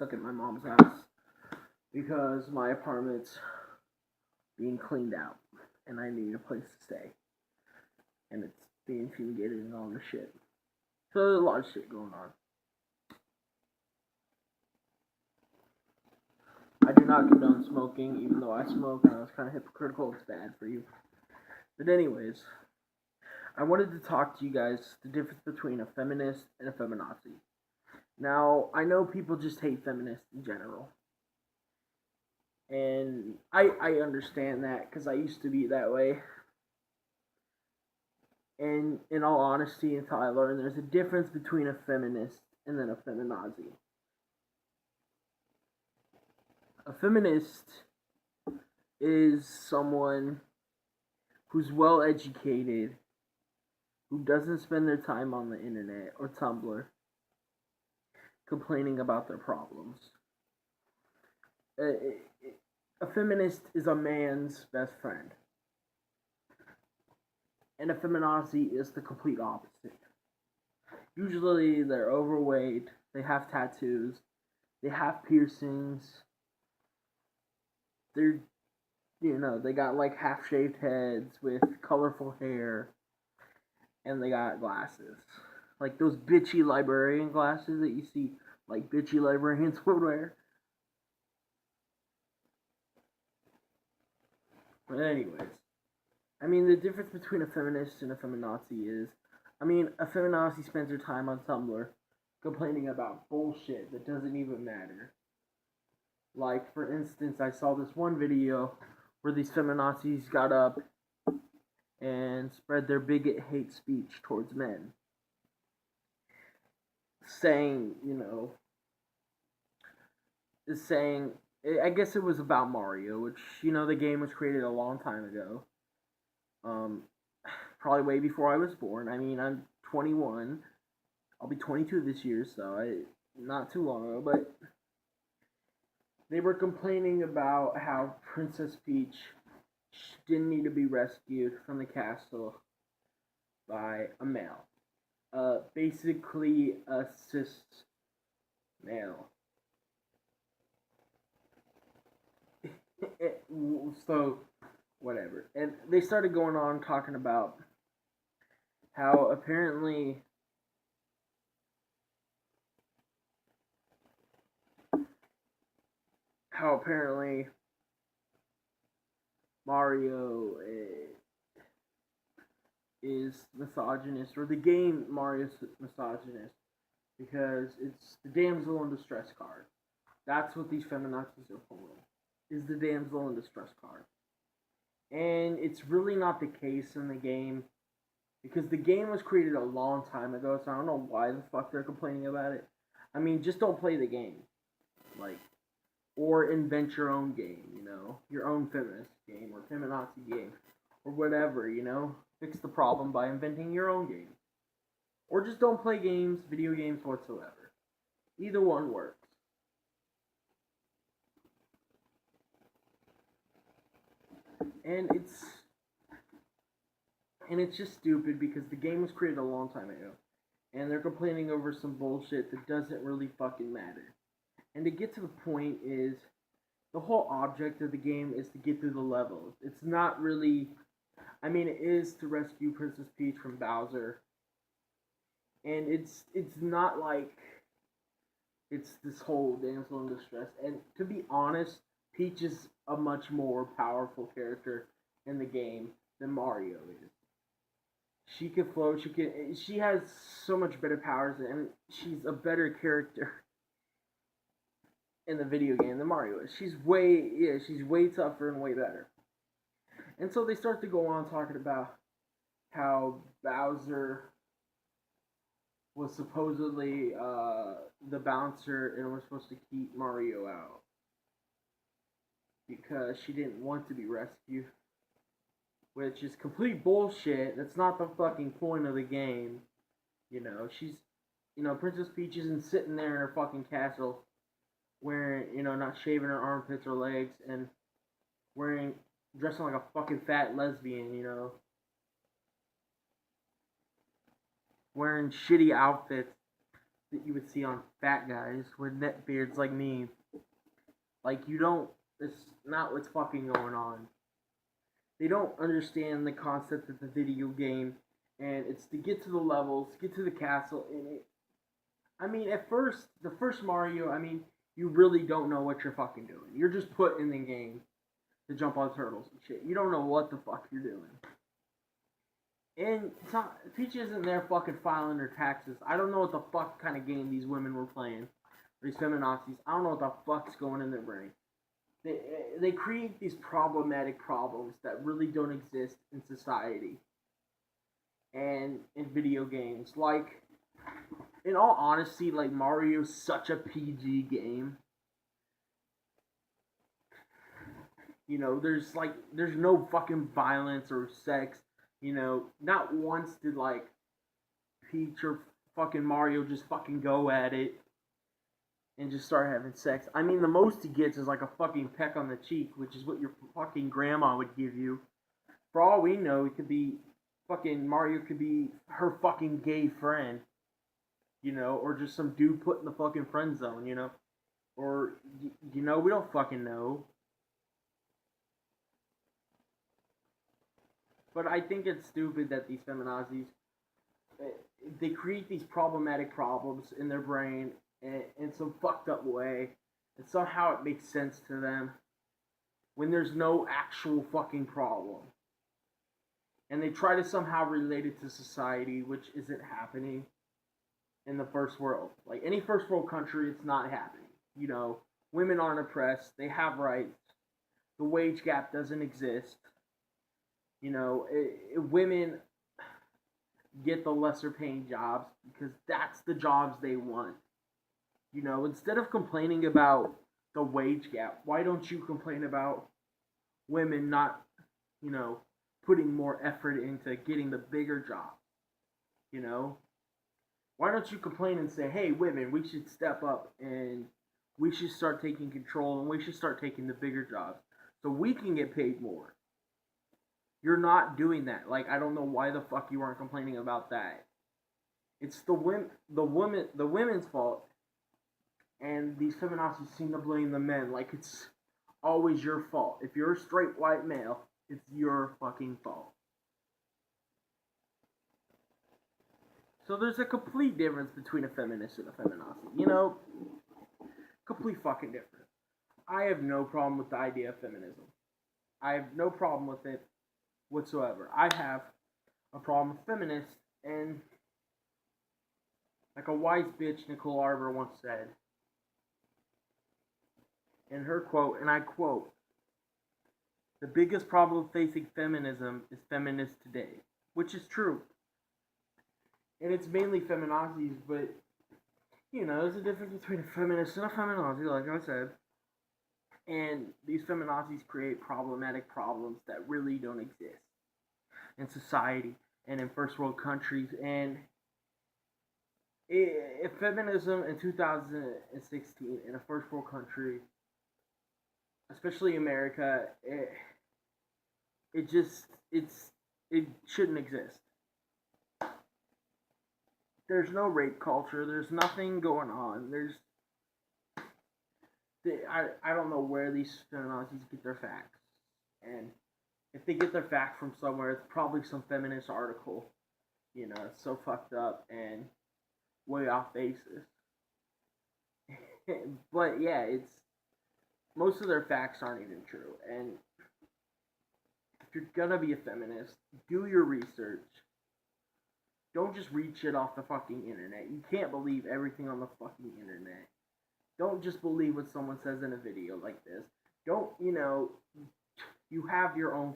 stuck at my mom's house because my apartment's being cleaned out and I need a place to stay. And it's being fumigated and all this shit. So there's a lot of shit going on. I do not condone smoking, even though I smoke and I was kind of hypocritical. It's bad for you. But anyways, I wanted to talk to you guys the difference between a feminist and a feminazi. Now, I know people just hate feminists in general. And I understand that because I used to be that way. And in all honesty, until I learned there's a difference between a feminist and then a feminazi. A feminist is someone who's well educated, who doesn't spend their time on the internet or Tumblr complaining about their problems. A feminist is a man's best friend. And a feminazi is the complete opposite. Usually they're overweight, they have tattoos, they have piercings, they got like half-shaved heads with colorful hair, and they got glasses. Like those bitchy librarian glasses that you see, like bitchy librarians would wear. But anyways, the difference between a feminist and a feminazi is, a feminazi spends her time on Tumblr complaining about bullshit that doesn't even matter. Like, for instance, I saw this one video where these feminazis got up and spread their bigot hate speech towards men. Saying, I guess it was about Mario, which, the game was created a long time ago. Probably way before I was born. I'm 21. I'll be 22 this year, so not too long ago, but they were complaining about how Princess Peach didn't need to be rescued from the castle by a male. Basically a cis male. So, whatever. And they started going on talking about how apparently Mario is misogynist, or the game Mario's misogynist, because it's the damsel in distress card. That's what these feminazis are pulling, is the damsel in distress card. And it's really not the case in the game, because the game was created a long time ago, so I don't know why the fuck they're complaining about it. Just don't play the game. Or invent your own game, your own feminist game, or feminazi game, or whatever, Fix the problem by inventing your own game. Or just don't play video games whatsoever. Either one works. And it's just stupid because the game was created a long time ago. And they're complaining over some bullshit that doesn't really fucking matter. And to get to the point is, the whole object of the game is to get through the levels. It's not really, it is to rescue Princess Peach from Bowser. And it's not like it's this whole damsel in distress. And to be honest, Peach is a much more powerful character in the game than Mario is. She can float, she has so much better powers, and she's a better character in the video game than Mario is. She's way tougher and way better. And so they start to go on talking about how Bowser was supposedly the bouncer and was supposed to keep Mario out because she didn't want to be rescued, which is complete bullshit. That's not the fucking point of the game. Princess Peach isn't sitting there in her fucking castle wearing, not shaving her armpits or legs and dressing like a fucking fat lesbian, wearing shitty outfits that you would see on fat guys with neck beards like me. Like, you don't, it's not what's fucking going on. They don't understand the concept of the video game, and it's to get to the levels, get to the castle, and it, I mean, at first, the first Mario, I mean, you really don't know what you're fucking doing. You're just put in the game to jump on turtles and shit. You don't know what the fuck you're doing. And Peach isn't there fucking filing her taxes. I don't know what the fuck kind of game these women were playing. These feminazis. I don't know what the fuck's going in their brain. They create these problematic problems that really don't exist in society and in video games. Like, in all honesty, like, Mario's such a PG game. You know, there's no fucking violence or sex. You know, not once did, like, Peach or fucking Mario just fucking go at it and just start having sex. I mean, the most he gets is like a fucking peck on the cheek, which is what your fucking grandma would give you. For all we know, it could be fucking Mario could be her fucking gay friend, you know, or just some dude put in the fucking friend zone, you know, or you know, we don't fucking know. But I think it's stupid that these feminazis they create these problematic problems in their brain in some fucked up way, and somehow it makes sense to them when there's no actual fucking problem. And they try to somehow relate it to society, which isn't happening in the first world. Like any first world country, it's not happening. You know, women aren't oppressed, they have rights, the wage gap doesn't exist. You know, women get the lesser paying jobs because that's the jobs they want. You know, instead of complaining about the wage gap, why don't you complain about women not, you know, putting more effort into getting the bigger job? You know? Why don't you complain and say, hey, women, we should step up and we should start taking control and we should start taking the bigger jobs so we can get paid more? You're not doing that. Like, I don't know why the fuck you aren't complaining about that. It's the women's fault, and these feminazis seem to blame the men. Like it's always your fault. If you're a straight white male, it's your fucking fault. So there's a complete difference between a feminist and a feminazi. You know, complete fucking difference. I have no problem with the idea of feminism. I have no problem with it whatsoever. I have a problem with feminists, and like a wise bitch Nicole Arbor once said in her quote, and I quote, "The biggest problem facing feminism is feminists today," which is true. And it's mainly feminazis, but you know, there's a difference between a feminist and a feminazi, like I said. And these feminazis create problematic problems that really don't exist in society and in first world countries. And if feminism in 2016 in a first world country, especially America, it shouldn't exist. There's no rape culture. There's nothing going on. I don't know where these feminazis get their facts. And if they get their facts from somewhere, it's probably some feminist article. You know, it's so fucked up and way off basis. But yeah, it's most of their facts aren't even true. And if you're gonna be a feminist, do your research. Don't just read shit off the fucking internet. You can't believe everything on the fucking internet. Don't just believe what someone says in a video like this. Don't, you know, you have your own